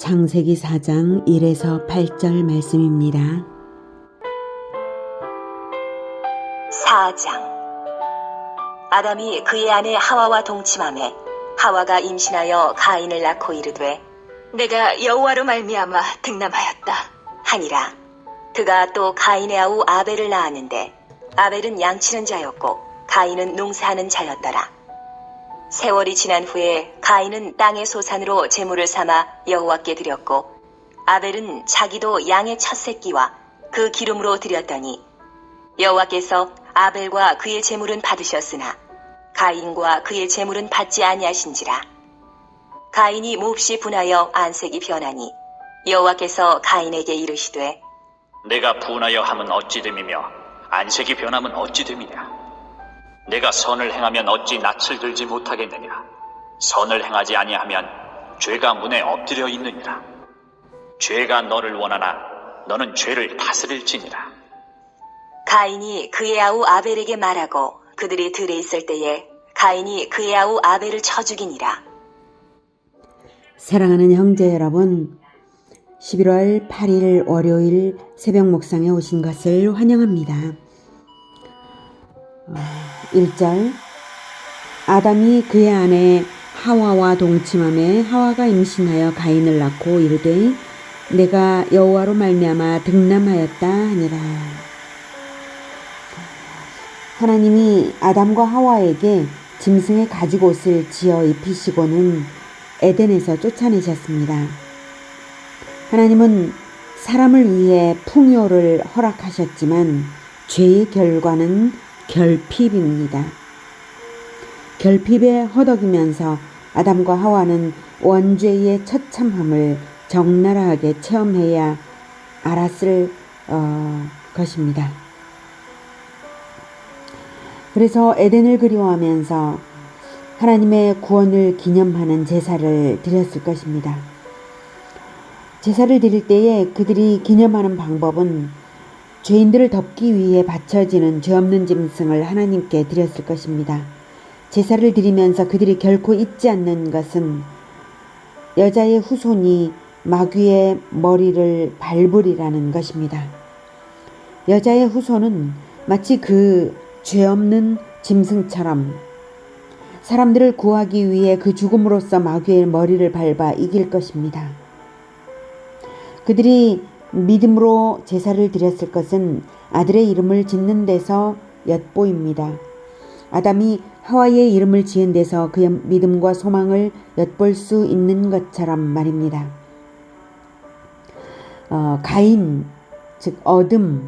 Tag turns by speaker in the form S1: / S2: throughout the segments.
S1: 창세기 4장 1에서 8절 말씀입니다.
S2: 4장. 아담이 그의 아내 하와와 동침하매 하와가 임신하여 가인을 낳고 이르되 내가 여호와로 말미암아 득남하였다 하니라. 그가 또 가인의 아우 아벨을 낳았는데 아벨은 양치는 자였고 가인은 농사하는 자였더라. 세월이 지난 후에 가인은 땅의 소산으로 제물을 삼아 여호와께 드렸고 아벨은 자기도 양의 첫 새끼와 그 기름으로 드렸더니 여호와께서 아벨과 그의 제물은 받으셨으나 가인과 그의 제물은 받지 아니하신지라. 가인이 몹시 분하여 안색이 변하니 여호와께서 가인에게 이르시되
S3: 내가 분하여 함은 어찌 됨이며 안색이 변함은 어찌 됨이냐. 내가 선을 행하면 어찌 낯을 들지 못하겠느냐. 선을 행하지 아니하면 죄가 문에 엎드려 있느니라. 죄가 너를 원하나 너는 죄를 다스릴지니라.
S2: 가인이 그의 아우 아벨에게 말하고 그들이 들에 있을 때에 가인이 그의 아우 아벨을 쳐 죽이니라.
S1: 사랑하는 형제 여러분, 11월 8일 월요일 새벽 묵상에 오신 것을 환영합니다. 1절. 아담이 그의 아내 하와와 동침하매 하와가 임신하여 가인을 낳고 이르되 내가 여호와로 말미암아 득남하였다 하니라. 하나님이 아담과 하와에게 짐승의 가죽옷을 지어 입히시고는 에덴에서 쫓아내셨습니다. 하나님은 사람을 위해 풍요를 허락하셨지만 죄의 결과는 결핍입니다. 결핍에 허덕이면서 아담과 하와는 원죄의 처참함을 적나라하게 체험해야 알았을 것입니다. 그래서 에덴을 그리워하면서 하나님의 구원을 기념하는 제사를 드렸을 것입니다. 제사를 드릴 때에 그들이 기념하는 방법은 죄인들을 덮기 위해 바쳐지는 죄 없는 짐승을 하나님께 드렸을 것입니다. 제사를 드리면서 그들이 결코 잊지 않는 것은 여자의 후손이 마귀의 머리를 밟으리라는 것입니다. 여자의 후손은 마치 그 죄 없는 짐승처럼 사람들을 구하기 위해 그 죽음으로써 마귀의 머리를 밟아 이길 것입니다. 그들이 믿음으로 제사를 드렸을 것은 아들의 이름을 짓는 데서 엿보입니다. 아담이 하와의 이름을 지은 데서 그의 믿음과 소망을 엿볼 수 있는 것처럼 말입니다. 가인, 즉 어둠,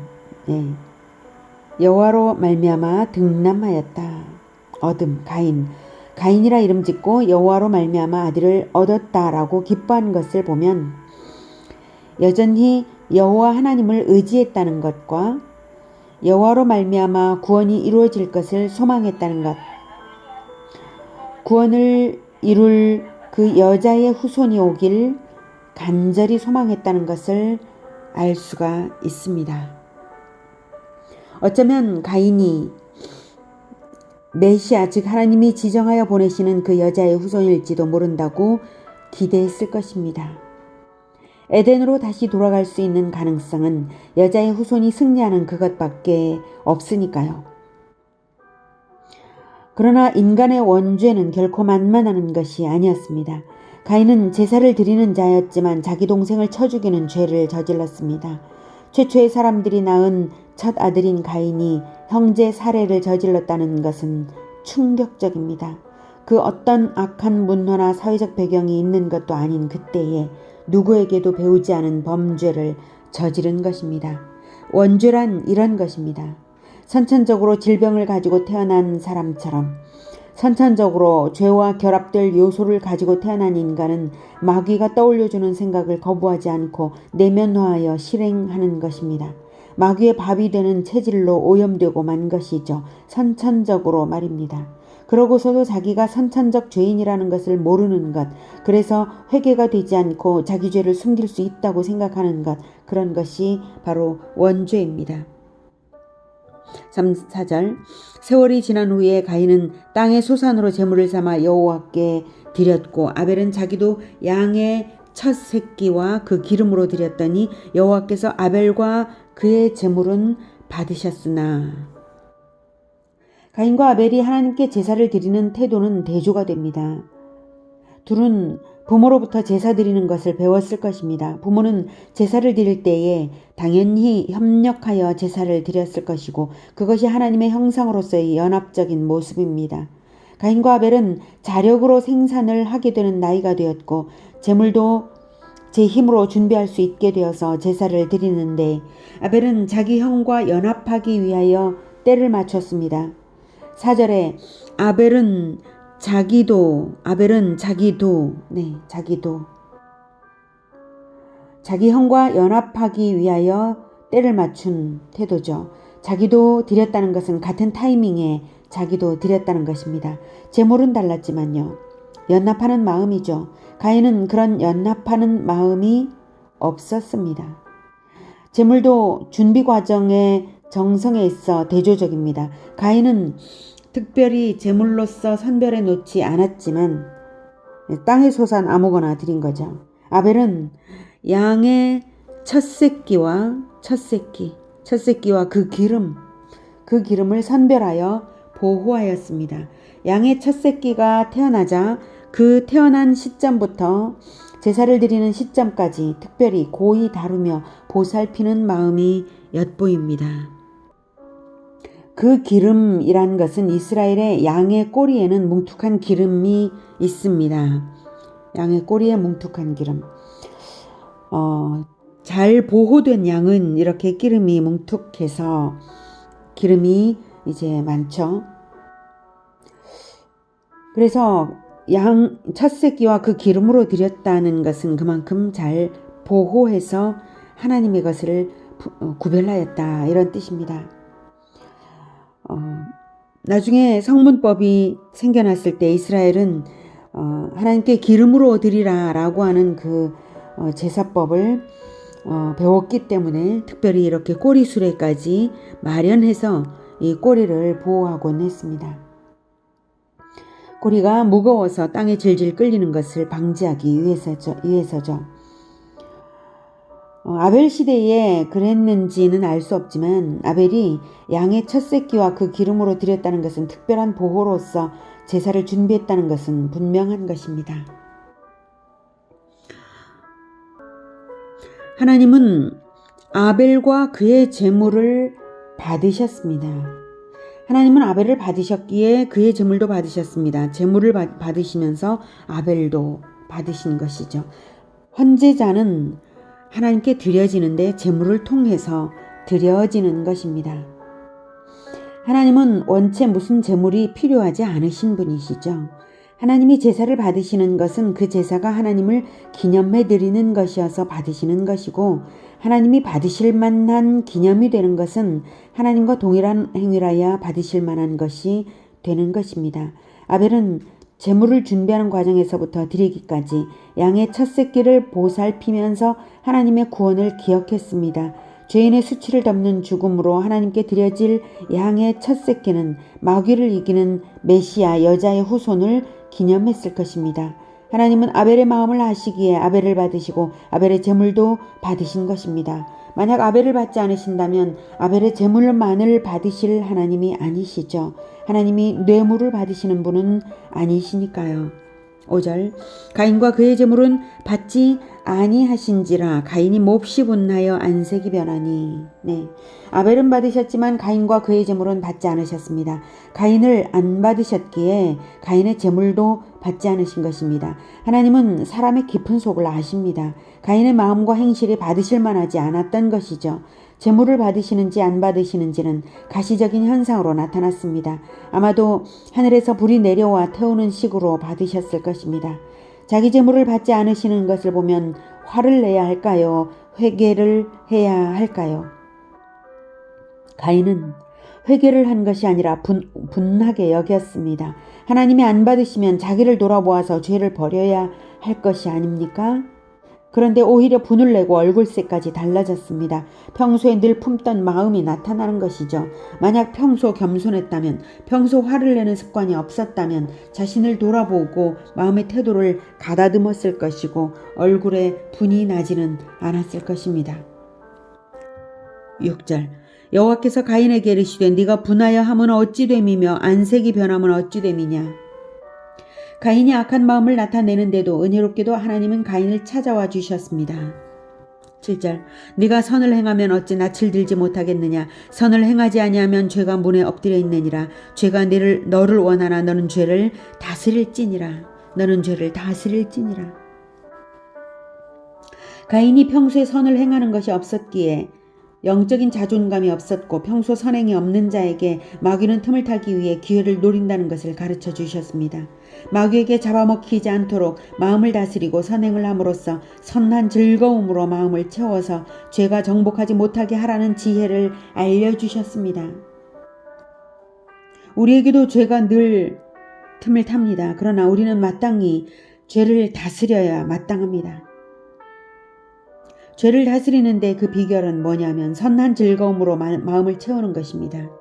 S1: 여호와로 말미암아 득남하였다. 어둠, 가인이라 이름 짓고 여호와로 말미암아 아들을 얻었다라고 기뻐한 것을 보면 여전히 여호와 하나님을 의지했다는 것과 여호와로 말미암아 구원이 이루어질 것을 소망했다는 것, 구원을 이룰 그 여자의 후손이 오길 간절히 소망했다는 것을 알 수가 있습니다. 어쩌면 가인이 메시아, 즉 하나님이 지정하여 보내시는 그 여자의 후손일지도 모른다고 기대했을 것입니다. 에덴으로 다시 돌아갈 수 있는 가능성은 여자의 후손이 승리하는 그것밖에 없으니까요. 그러나 인간의 원죄는 결코 만만한 것이 아니었습니다. 가인은 제사를 드리는 자였지만 자기 동생을 쳐 죽이는 죄를 저질렀습니다. 최초의 사람들이 낳은 첫 아들인 가인이 형제 살해를 저질렀다는 것은 충격적입니다. 그 어떤 악한 문화나 사회적 배경이 있는 것도 아닌 그때에 누구에게도 배우지 않은 범죄를 저지른 것입니다. 원죄란 이런 것입니다. 선천적으로 질병을 가지고 태어난 사람처럼 선천적으로 죄와 결합될 요소를 가지고 태어난 인간은 마귀가 떠올려주는 생각을 거부하지 않고 내면화하여 실행하는 것입니다. 마귀의 밥이 되는 체질로 오염되고 만 것이죠. 선천적으로 말입니다. 그러고서도 자기가 선천적 죄인이라는 것을 모르는 것, 그래서 회개가 되지 않고 자기 죄를 숨길 수 있다고 생각하는 것, 그런 것이 바로 원죄입니다. 4절. 세월이 지난 후에 가인은 땅의 소산으로 제물을 삼아 여호와께 드렸고 아벨은 자기도 양의 첫 새끼와 그 기름으로 드렸더니 여호와께서 아벨과 그의 제물은 받으셨으나. 가인과 아벨이 하나님께 제사를 드리는 태도는 대조가 됩니다. 둘은 부모로부터 제사 드리는 것을 배웠을 것입니다. 부모는 제사를 드릴 때에 당연히 협력하여 제사를 드렸을 것이고 그것이 하나님의 형상으로서의 연합적인 모습입니다. 가인과 아벨은 자력으로 생산을 하게 되는 나이가 되었고 제물도 제 힘으로 준비할 수 있게 되어서 제사를 드리는데 아벨은 자기 형과 연합하기 위하여 때를 맞췄습니다. 4절에 아벨은 자기도 자기 형과 연합하기 위하여 때를 맞춘 태도죠. 자기도 드렸다는 것은 같은 타이밍에 자기도 드렸다는 것입니다. 제물은 달랐지만요. 연합하는 마음이죠. 가인은 그런 연합하는 마음이 없었습니다. 제물도 준비 과정의 정성에 있어 대조적입니다. 가인은 특별히 제물로서 선별해 놓지 않았지만 땅에 솟아 아무거나 드린 거죠. 아벨은 양의 첫 새끼와 그 기름을 선별하여 보호하였습니다. 양의 첫 새끼가 태어나자 그 태어난 시점부터 제사를 드리는 시점까지 특별히 고이 다루며 보살피는 마음이 엿보입니다. 그 기름이란 것은 이스라엘의 양의 꼬리에는 뭉툭한 기름이 있습니다. 양의 꼬리에 뭉툭한 기름. 잘 보호된 양은 이렇게 기름이 뭉툭해서 기름이 이제 많죠. 그래서 양 첫 새끼와 그 기름으로 드렸다는 것은 그만큼 잘 보호해서 하나님의 것을 구별하였다 이런 뜻입니다. 나중에 성문법이 생겨났을 때 이스라엘은 하나님께 기름으로 드리라 라고 하는 그 제사법을 배웠기 때문에 특별히 이렇게 꼬리 수레까지 마련해서 이 꼬리를 보호하곤 했습니다. 꼬리가 무거워서 땅에 질질 끌리는 것을 방지하기 위해서죠. 아벨 시대에 그랬는지는 알 수 없지만 아벨이 양의 첫 새끼와 그 기름으로 드렸다는 것은 특별한 보호로서 제사를 준비했다는 것은 분명한 것입니다. 하나님은 아벨과 그의 제물을 받으셨습니다. 하나님은 아벨을 받으셨기에 그의 제물도 받으셨습니다. 제물을 받으시면서 아벨도 받으신 것이죠. 헌제자는 하나님께 드려지는데 제물을 통해서 드려지는 것입니다. 하나님은 원체 무슨 제물이 필요하지 않으신 분이시죠. 하나님이 제사를 받으시는 것은 그 제사가 하나님을 기념해 드리는 것이어서 받으시는 것이고 하나님이 받으실 만한 기념이 되는 것은 하나님과 동일한 행위라야 받으실 만한 것이 되는 것입니다. 아벨은 제물을 준비하는 과정에서부터 드리기까지 양의 첫 새끼를 보살피면서 하나님의 구원을 기억했습니다. 죄인의 수치를 덮는 죽음으로 하나님께 드려질 양의 첫 새끼는 마귀를 이기는 메시아 여자의 후손을 기념했을 것입니다. 하나님은 아벨의 마음을 아시기에 아벨을 받으시고 아벨의 제물도 받으신 것입니다. 만약 아벨을 받지 않으신다면 아벨의 제물만을 받으실 하나님이 아니시죠. 하나님이 뇌물을 받으시는 분은 아니시니까요. 5절 가인과 그의 제물은 받지 아니하신지라 가인이 몹시 분하여 안색이 변하니. 아벨은 받으셨지만 가인과 그의 제물은 받지 않으셨습니다. 가인을 안 받으셨기에 가인의 제물도 받지 않으신 것입니다. 하나님은 사람의 깊은 속을 아십니다. 가인의 마음과 행실이 받으실 만하지 않았던 것이죠. 제물을 받으시는지 안 받으시는지는 가시적인 현상으로 나타났습니다. 아마도 하늘에서 불이 내려와 태우는 식으로 받으셨을 것입니다. 자기 제물을 받지 않으시는 것을 보면 화를 내야 할까요? 회개를 해야 할까요? 가인은 회개를 한 것이 아니라 분하게 여겼습니다. 하나님이 안 받으시면 자기를 돌아보아서 죄를 버려야 할 것이 아닙니까? 그런데 오히려 분을 내고 얼굴색까지 달라졌습니다. 평소에 늘 품던 마음이 나타나는 것이죠. 만약 평소 겸손했다면, 평소 화를 내는 습관이 없었다면 자신을 돌아보고 마음의 태도를 가다듬었을 것이고 얼굴에 분이 나지는 않았을 것입니다. 6절 여호와께서 가인에게 이르시되 네가 분하여 함은 어찌 됨이며 안색이 변함은 어찌 됨이냐. 가인이 악한 마음을 나타내는데도 은혜롭게도 하나님은 가인을 찾아와 주셨습니다. 7절 네가 선을 행하면 어찌 낯을 들지 못하겠느냐. 선을 행하지 아니하면 죄가 문에 엎드려 있느니라. 죄가 너를 원하나 너는 죄를 다스릴지니라. 너는 죄를 다스릴지니라. 가인이 평소에 선을 행하는 것이 없었기에 영적인 자존감이 없었고 평소 선행이 없는 자에게 마귀는 틈을 타기 위해 기회를 노린다는 것을 가르쳐 주셨습니다. 마귀에게 잡아먹히지 않도록 마음을 다스리고 선행을 함으로써 선한 즐거움으로 마음을 채워서 죄가 정복하지 못하게 하라는 지혜를 알려주셨습니다. 우리에게도 죄가 늘 틈을 탑니다. 그러나 우리는 마땅히 죄를 다스려야 마땅합니다. 죄를 다스리는데 그 비결은 뭐냐면 선한 즐거움으로 마음을 채우는 것입니다.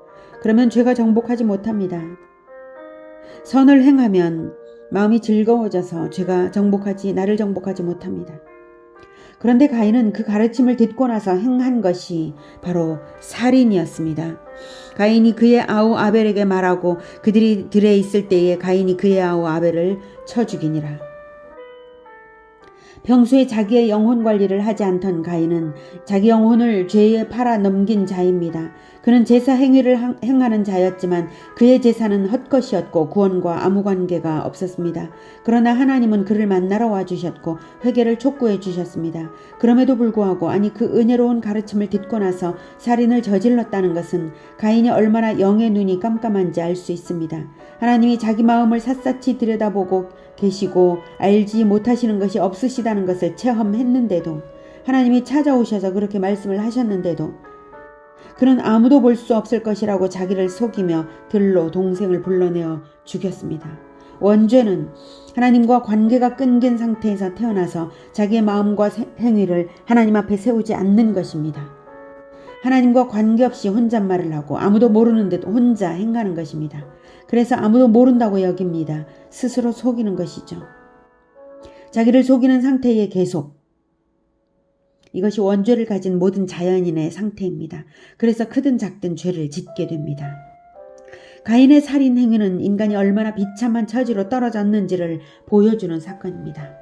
S1: 그러면 죄가 정복하지 못합니다. 선을 행하면 마음이 즐거워져서 죄가 나를 정복하지 못합니다. 그런데 가인은 그 가르침을 듣고 나서 행한 것이 바로 살인이었습니다. 가인이 그의 아우 아벨에게 말하고 그들이 들에 있을 때에 가인이 그의 아우 아벨을 쳐 죽이니라. 평소에 자기의 영혼 관리를 하지 않던 가인은 자기 영혼을 죄에 팔아 넘긴 자입니다. 그는 제사 행위를 행하는 자였지만 그의 제사는 헛것이었고 구원과 아무 관계가 없었습니다. 그러나 하나님은 그를 만나러 와주셨고 회개를 촉구해 주셨습니다. 그럼에도 불구하고 그 은혜로운 가르침을 듣고 나서 살인을 저질렀다는 것은 가인이 얼마나 영의 눈이 깜깜한지 알 수 있습니다. 하나님이 자기 마음을 샅샅이 들여다보고 계시고 알지 못하시는 것이 없으시다는 것을 체험했는데도, 하나님이 찾아오셔서 그렇게 말씀을 하셨는데도 그는 아무도 볼 수 없을 것이라고 자기를 속이며 들로 동생을 불러내어 죽였습니다. 원죄는 하나님과 관계가 끊긴 상태에서 태어나서 자기의 마음과 행위를 하나님 앞에 세우지 않는 것입니다. 하나님과 관계없이 혼잣말을 하고 아무도 모르는 듯 혼자 행하는 것입니다. 그래서 아무도 모른다고 여깁니다. 스스로 속이는 것이죠. 자기를 속이는 상태에 계속. 이것이 원죄를 가진 모든 자연인의 상태입니다. 그래서 크든 작든 죄를 짓게 됩니다. 가인의 살인 행위는 인간이 얼마나 비참한 처지로 떨어졌는지를 보여주는 사건입니다.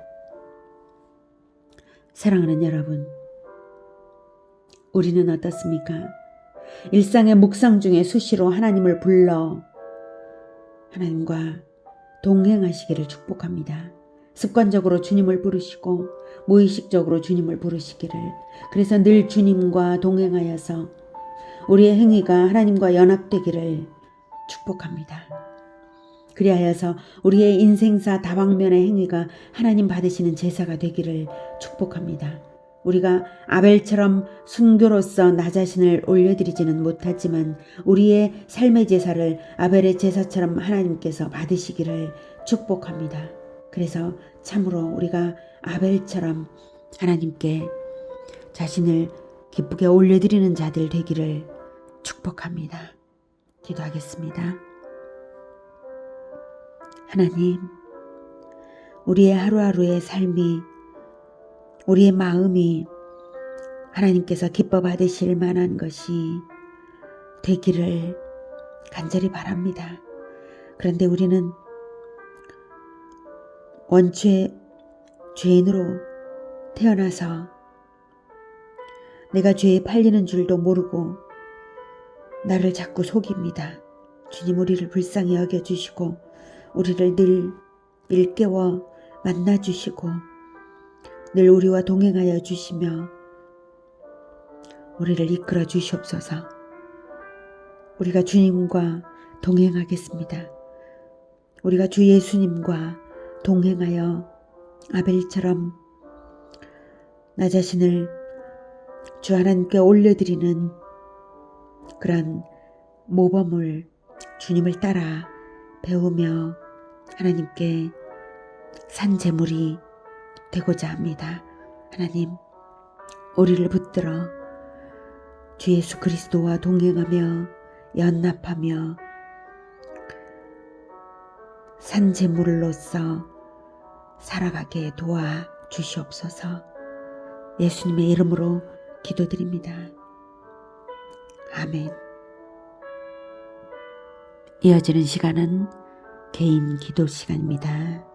S1: 사랑하는 여러분, 우리는 어떻습니까? 일상의 묵상 중에 수시로 하나님을 불러 하나님과 동행하시기를 축복합니다. 습관적으로 주님을 부르시고 무의식적으로 주님을 부르시기를, 그래서 늘 주님과 동행하여서 우리의 행위가 하나님과 연합되기를 축복합니다. 그리하여서 우리의 인생사 다방면의 행위가 하나님 받으시는 제사가 되기를 축복합니다. 우리가 아벨처럼 순교로서 나 자신을 올려드리지는 못하지만 우리의 삶의 제사를 아벨의 제사처럼 하나님께서 받으시기를 축복합니다. 그래서 참으로 우리가 아벨처럼 하나님께 자신을 기쁘게 올려드리는 자들 되기를 축복합니다. 기도하겠습니다. 하나님, 우리의 하루하루의 삶이, 우리의 마음이 하나님께서 기뻐 받으실 만한 것이 되기를 간절히 바랍니다. 그런데 우리는 원죄 죄인으로 태어나서 내가 죄에 팔리는 줄도 모르고 나를 자꾸 속입니다. 주님, 우리를 불쌍히 여겨주시고 우리를 늘 일깨워 만나주시고 늘 우리와 동행하여 주시며 우리를 이끌어 주시옵소서. 우리가 주님과 동행하겠습니다. 우리가 주 예수님과 동행하여 아벨처럼 나 자신을 주 하나님께 올려드리는 그런 모범을 주님을 따라 배우며 하나님께 산 제물이 되고자 합니다. 하나님, 우리를 붙들어 주 예수 그리스도와 동행하며 연합하며 산재물로서 살아가게 도와 주시옵소서. 예수님의 이름으로 기도드립니다. 아멘. 이어지는 시간은 개인 기도 시간입니다.